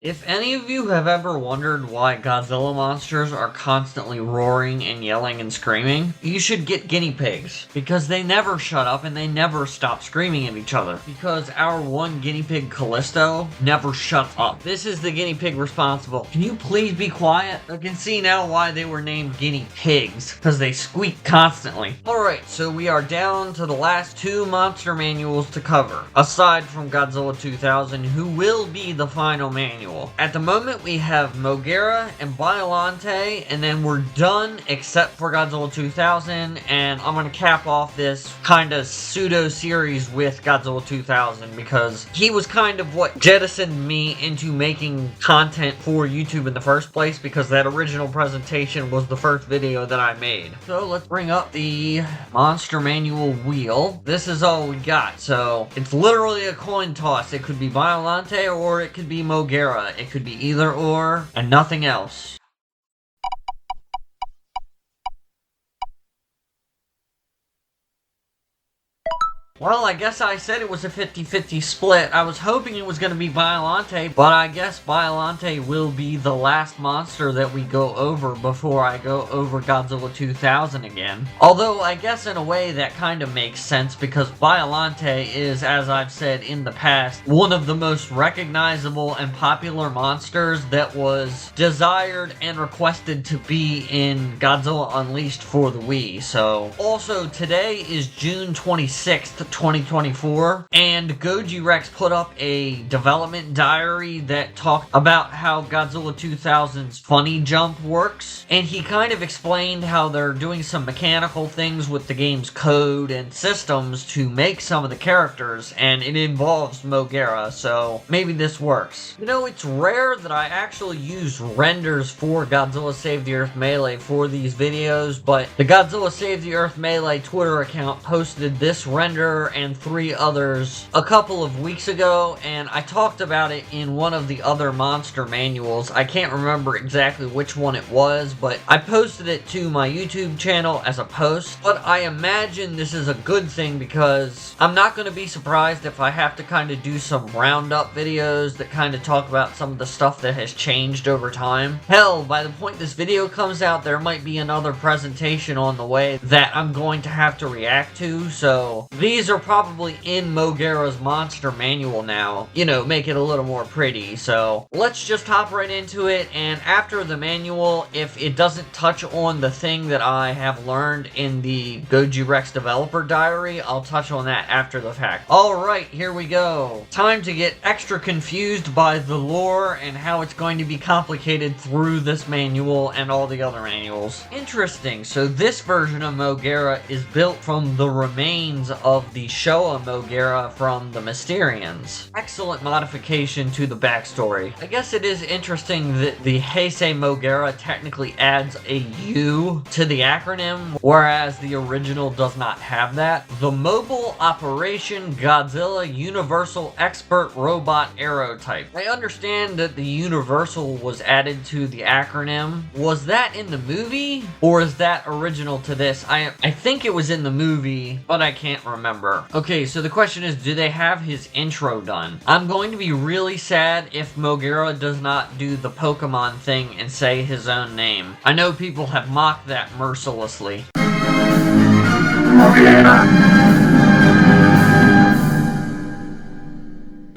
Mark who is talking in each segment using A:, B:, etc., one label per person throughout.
A: If any of you have ever wondered why Godzilla monsters are constantly roaring and yelling and screaming, you should get guinea pigs, because they never shut up and they never stop screaming at each other. Because our one guinea pig, Callisto, never shuts up. This is the guinea pig responsible. Can you please be quiet? I can see now why they were named guinea pigs, because they squeak constantly. Alright, so we are down to the last two monster manuals to cover, aside from Godzilla 2000, who will be the final manual. At the moment, we have MOGUERA and Biollante, and then we're done except for Godzilla 2000, and I'm going to cap off this kind of pseudo-series with Godzilla 2000 because he was kind of what jettisoned me into making content for YouTube in the first place, because that original presentation was the first video that I made. So let's bring up the Monster Manual wheel. This is all we got, so it's literally a coin toss. It could be Biollante or it could be MOGUERA. It could be either or and nothing else. Well, I guess I said it was a 50-50 split. I was hoping it was going to be Biollante, but I guess Biollante will be the last monster that we go over before I go over Godzilla 2000 again. Although, I guess in a way that kind of makes sense, because Biollante is, as I've said in the past, one of the most recognizable and popular monsters that was desired and requested to be in Godzilla Unleashed for the Wii. So, also, today is June 26th, 2024, and Goji Rex put up a development diary that talked about how Godzilla 2000's funny jump works, and he kind of explained how they're doing some mechanical things with the game's code and systems to make some of the characters, and it involves MOGUERA, so maybe this works. You know, it's rare that I actually use renders for Godzilla Save the Earth Melee for these videos, but the Godzilla Save the Earth Melee Twitter account posted this render and 3 others a couple of weeks ago, and I talked about it in one of the other monster manuals. I can't remember exactly which one it was, but I posted it to my YouTube channel as a post. But I imagine this is a good thing, because I'm not going to be surprised if I have to kind of do some roundup videos that kind of talk about some of the stuff that has changed over time. Hell, by the point this video comes out, there might be another presentation on the way that I'm going to have to react to, so these are probably in MOGUERA's monster manual now, you know, make it a little more pretty. So let's just hop right into it, and after the manual, if it doesn't touch on the thing that I have learned in the Goji Rex developer diary, I'll touch on that after the fact. Alright, here we go. Time to get extra confused by the lore and how it's going to be complicated through this manual and all the other manuals. Interesting, so this version of MOGUERA is built from the remains of the Showa MOGUERA from the Mysterians. Excellent modification to the backstory. I guess it is interesting that the Heisei MOGUERA technically adds a U to the acronym, whereas the original does not have that. The Mobile Operation Godzilla Universal Expert Robot Aerotype. I understand that the Universal was added to the acronym. Was that in the movie, or is that original to this? I think it was in the movie, but I can't remember. Okay, so the question is, do they have his intro done? I'm going to be really sad if MOGUERA does not do the Pokemon thing and say his own name. I know people have mocked that mercilessly.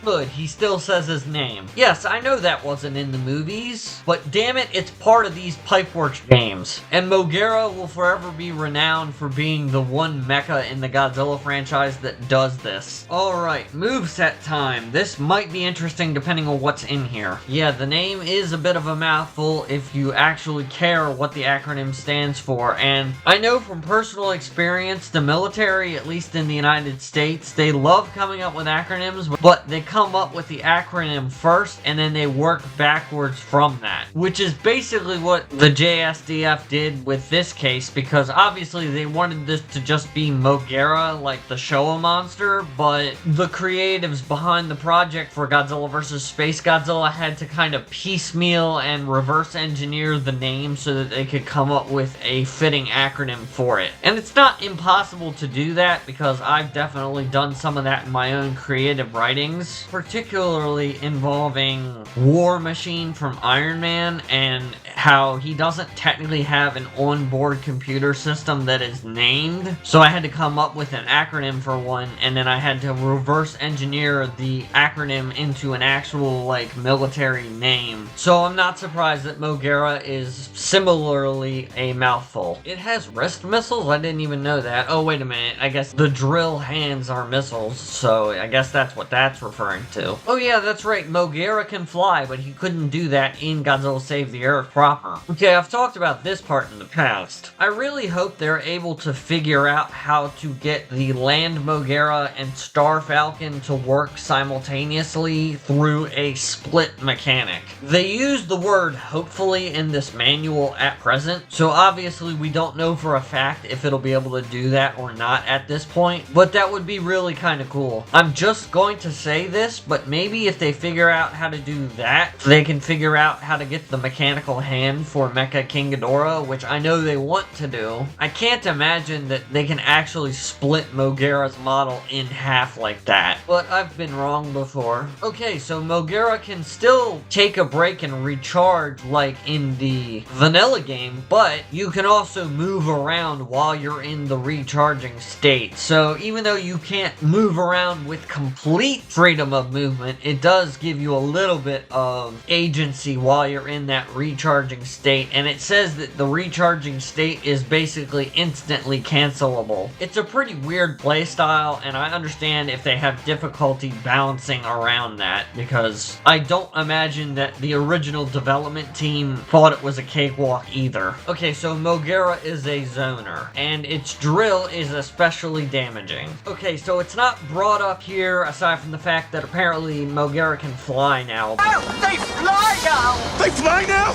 A: Good, he still says his name. Yes, I know that wasn't in the movies, but damn it, it's part of these Pipeworks games. And MOGUERA will forever be renowned for being the one mecha in the Godzilla franchise that does this. Alright, moveset time. This might be interesting depending on what's in here. Yeah, the name is a bit of a mouthful if you actually care what the acronym stands for, and I know from personal experience, the military, at least in the United States, they love coming up with acronyms, but they come up with the acronym first and then they work backwards from that, which is basically what the JSDF did with this case, because obviously they wanted this to just be MOGUERA like the Showa monster, but the creatives behind the project for Godzilla vs. Space Godzilla had to kind of piecemeal and reverse engineer the name so that they could come up with a fitting acronym for it. And it's not impossible to do that, because I've definitely done some of that in my own creative writings. Particularly particularly involving War Machine from Iron Man and how he doesn't technically have an onboard computer system that is named. So I had to come up with an acronym for one, and then I had to reverse engineer the acronym into an actual, like, military name. So I'm not surprised that MOGUERA is similarly a mouthful. It has wrist missiles? I didn't even know that. Oh, wait a minute. I guess the drill hands are missiles, so I guess that's what that's referring to. Oh yeah, that's right. MOGUERA can fly, but he couldn't do that in Godzilla Save the Earth proper. Okay, I've talked about this part in the past. I really hope they're able to figure out how to get the Land MOGUERA and Star Falcon to work simultaneously through a split mechanic. They use the word hopefully in this manual at present, so obviously we don't know for a fact if it'll be able to do that or not at this point, but that would be really kind of cool. I'm just going to say this, but maybe if they figure out how to do that, they can figure out how to get the mechanical hand for Mecha King Ghidorah, which I know they want to do. I can't imagine that they can actually split MOGUERA's model in half like that, but I've been wrong before. Okay, so MOGUERA can still take a break and recharge like in the vanilla game, but you can also move around while you're in the recharging state. So even though you can't move around with complete freedom of movement, it does give you a little bit of agency while you're in that recharging state, and it says that the recharging state is basically instantly cancelable. It's a pretty weird playstyle, and I understand if they have difficulty balancing around that, because I don't imagine that the original development team thought it was a cakewalk either. Okay, so MOGUERA is a zoner, and its drill is especially damaging. Okay, so it's not brought up here aside from the fact that apparently MOGUERA can fly now.
B: Oh, they fly now! They fly now?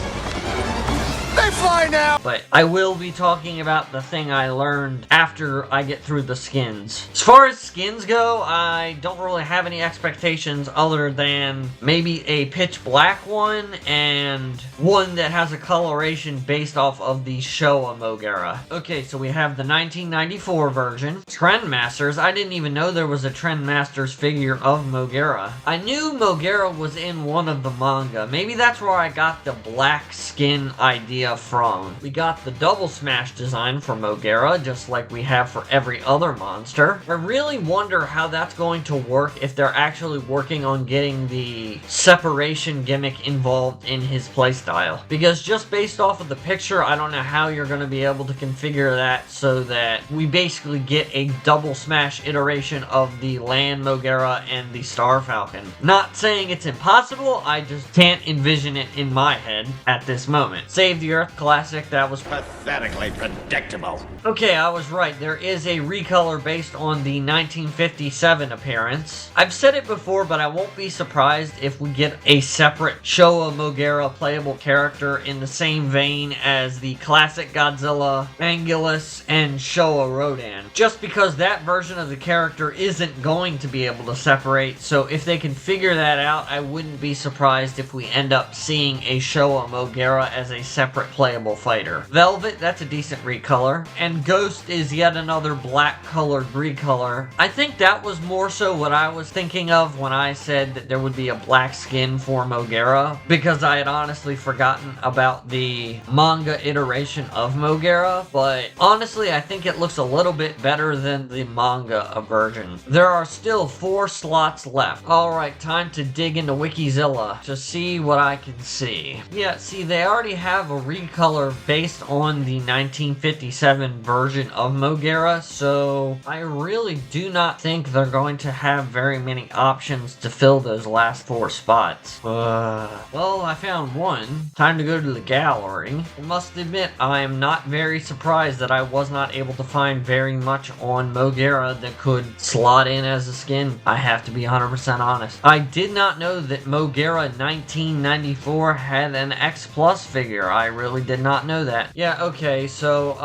B: They fly now!
A: But I will be talking about the thing I learned after I get through the skins. As far as skins go, I don't really have any expectations other than maybe a pitch black one and one that has a coloration based off of the Showa MOGUERA. Okay, so we have the 1994 version. Trendmasters. I didn't even know there was a Trendmasters figure of MOGUERA. I knew MOGUERA was in one of the manga. Maybe that's where I got the black skin idea from. We got the double smash design for MOGUERA, just like we have for every other monster. I really wonder how that's going to work if they're actually working on getting the separation gimmick involved in his playstyle. Because just based off of the picture, I don't know how you're going to be able to configure that so that we basically get a double smash iteration of the Land MOGUERA and the Star Falcon. Not saying it's impossible, I just can't envision it in my head at this moment. Save the Earth classic, that was
B: pathetically predictable.
A: Okay, I was right. There is a recolor based on the 1957 appearance. I've said it before, but I won't be surprised if we get a separate Showa MOGUERA playable character in the same vein as the classic Godzilla, Angulus, and Showa Rodan. Just because that version of the character isn't going to be able to separate, so if they can figure that out, I wouldn't be surprised if we end up seeing a Showa MOGUERA as a separate playable fighter. Velvet, that's a decent recolor, and Ghost is yet another black colored recolor. I think that was more so what I was thinking of when I said that there would be a black skin for MOGUERA, because I had honestly forgotten about the manga iteration of MOGUERA, but honestly I think it looks a little bit better than the manga version. There are still 4 slots left. Alright, time to dig into Wikizilla to see what I can see. Yeah, see, they already have a recolor based on the 1957 version of MOGUERA, so I really do not think they're going to have very many options to fill those last 4 spots. Well, I found one. Time to go to the gallery. I must admit, I am not very surprised that I was not able to find very much on MOGUERA that could slot in as a skin. I have to be 100% honest. I did not know that MOGUERA 1994 had an X Plus figure. I really did not know that. Yeah, okay, so,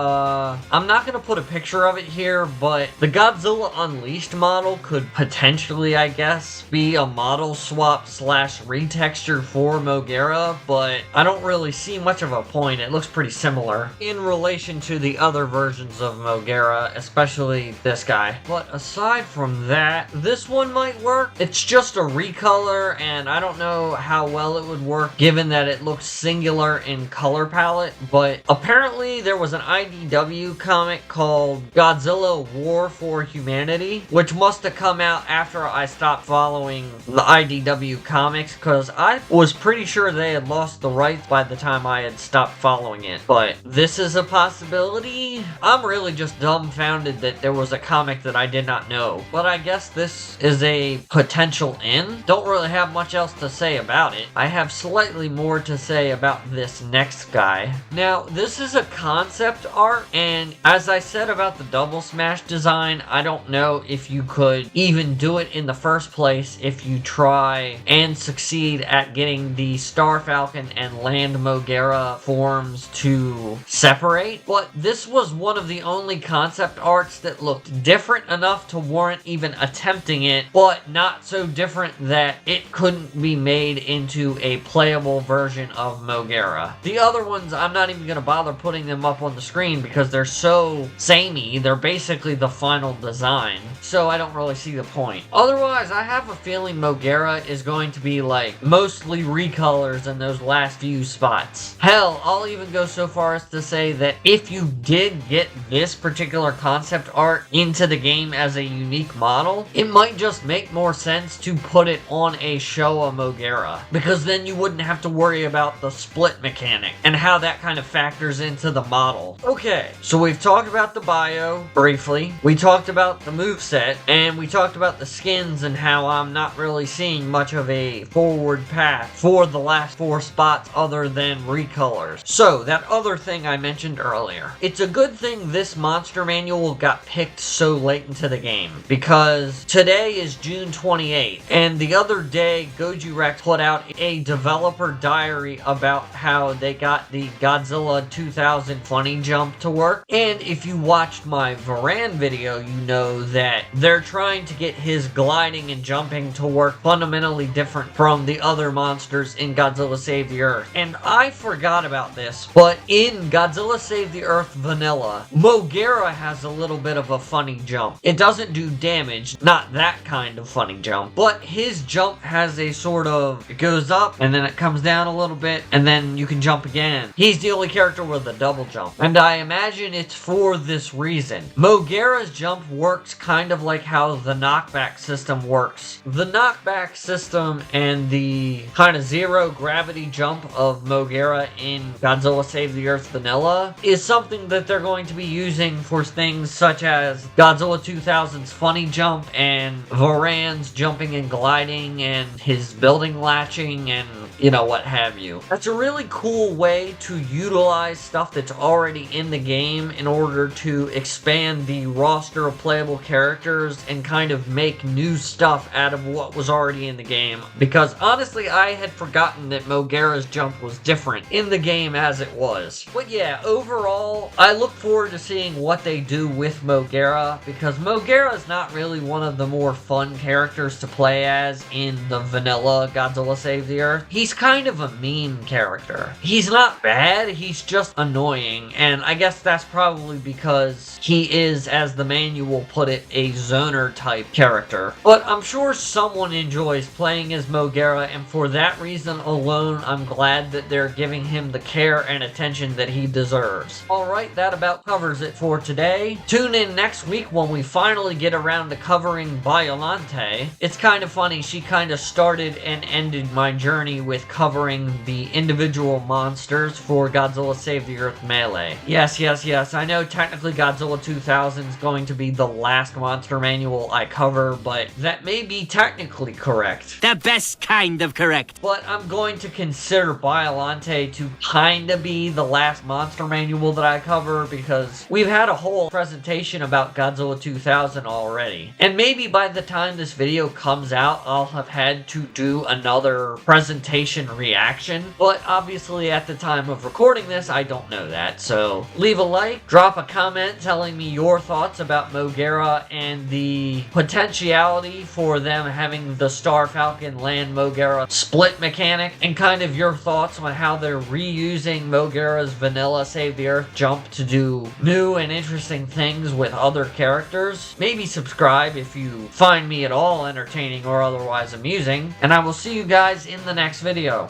A: I'm not gonna put a picture of it here, but the Godzilla Unleashed model could potentially, I guess, be a model swap slash retexture for MOGUERA, but I don't really see much of a point. It looks pretty similar in relation to the other versions of MOGUERA, especially this guy. But aside from that, this one might work. It's just a recolor, and I don't know how well it would work given that it looks singular in color palette, but apparently there was an IDW comic called Godzilla War for Humanity, which must have come out after I stopped following the IDW comics, because I was pretty sure they had lost the rights by the time I had stopped following it. But this is a possibility. I'm really just dumbfounded that there was a comic that I did not know, but I guess this is a potential in. Don't really have much else to say about it. I have slightly more to say about this next guy. Now, this is a concept art, and as I said about the Double Smash design, I don't know if you could even do it in the first place if you try and succeed at getting the Star Falcon and Land MOGUERA forms to separate, but this was one of the only concept arts that looked different enough to warrant even attempting it, but not so different that it couldn't be made into a playable version of MOGUERA. The other ones, I'm not even going to bother putting them up on the screen because they're so samey. They're basically the final design, so I don't really see the point. Otherwise, I have a feeling MOGUERA is going to be like mostly recolors in those last few spots. Hell, I'll even go so far as to say that if you did get this particular concept art into the game as a unique model, it might just make more sense to put it on a Showa MOGUERA, because then you wouldn't have to worry about the split mechanic and how that kind of factors into the model. Okay, so we've talked about the bio briefly, we talked about the moveset, and we talked about the skins and how I'm not really seeing much of a forward path for the last 4 spots other than recolors. So, that other thing I mentioned earlier. It's a good thing this monster manual got picked so late into the game, because today is June 28th, and the other day Goju Rex put out a developer diary about how they got the Godzilla 2000 funny jump to work, and if you watched my Varan video, you know that they're trying to get his gliding and jumping to work fundamentally different from the other monsters in Godzilla Save the Earth. And I forgot about this, but in Godzilla Save the Earth Vanilla, MOGUERA has a little bit of a funny jump. It doesn't do damage, not that kind of funny jump, but his jump has a sort of, it goes up and then it comes down a little bit and then you can jump again. He's the only character with a double jump, and I imagine it's for this reason. MOGUERA's jump works kind of like how the knockback system works. The knockback system and the kind of zero gravity jump of MOGUERA in Godzilla Save the Earth Vanilla is something that they're going to be using for things such as Godzilla 2000's funny jump and Varan's jumping and gliding and his building latching and, you know, what have you. That's a really cool way to utilize stuff that's already in the game in order to expand the roster of playable characters and kind of make new stuff out of what was already in the game, because honestly I had forgotten that MOGUERA's jump was different in the game as it was. But yeah, overall I look forward to seeing what they do with MOGUERA, because MOGUERA is not really one of the more fun characters to play as in the vanilla Godzilla Save the Earth. He's kind of a mean character. He's not bad, he's just annoying, and I guess that's probably because he is, as the manual put it, a zoner type character. But I'm sure someone enjoys playing as MOGUERA, and for that reason alone, I'm glad that they're giving him the care and attention that he deserves. Alright, that about covers it for today. Tune in next week when we finally get around to covering Biollante. It's kind of funny, she kind of started and ended my journey with covering the individual monsters for Godzilla Save the Earth Melee. Yes, I know technically Godzilla 2000 is going to be the last monster manual I cover, but that may be technically correct.
C: The best kind of correct.
A: But I'm going to consider Biollante to kinda be the last monster manual that I cover, because we've had a whole presentation about Godzilla 2000 already. And maybe by the time this video comes out, I'll have had to do another presentation PlayStation reaction, but obviously at the time of recording this, I don't know that. So leave a like, drop a comment telling me your thoughts about MOGUERA and the potentiality for them having the Star Falcon land MOGUERA split mechanic, and kind of your thoughts on how they're reusing MOGUERA's vanilla Save the Earth jump to do new and interesting things with other characters. Maybe subscribe if you find me at all entertaining or otherwise amusing, and I will see you guys in the next video.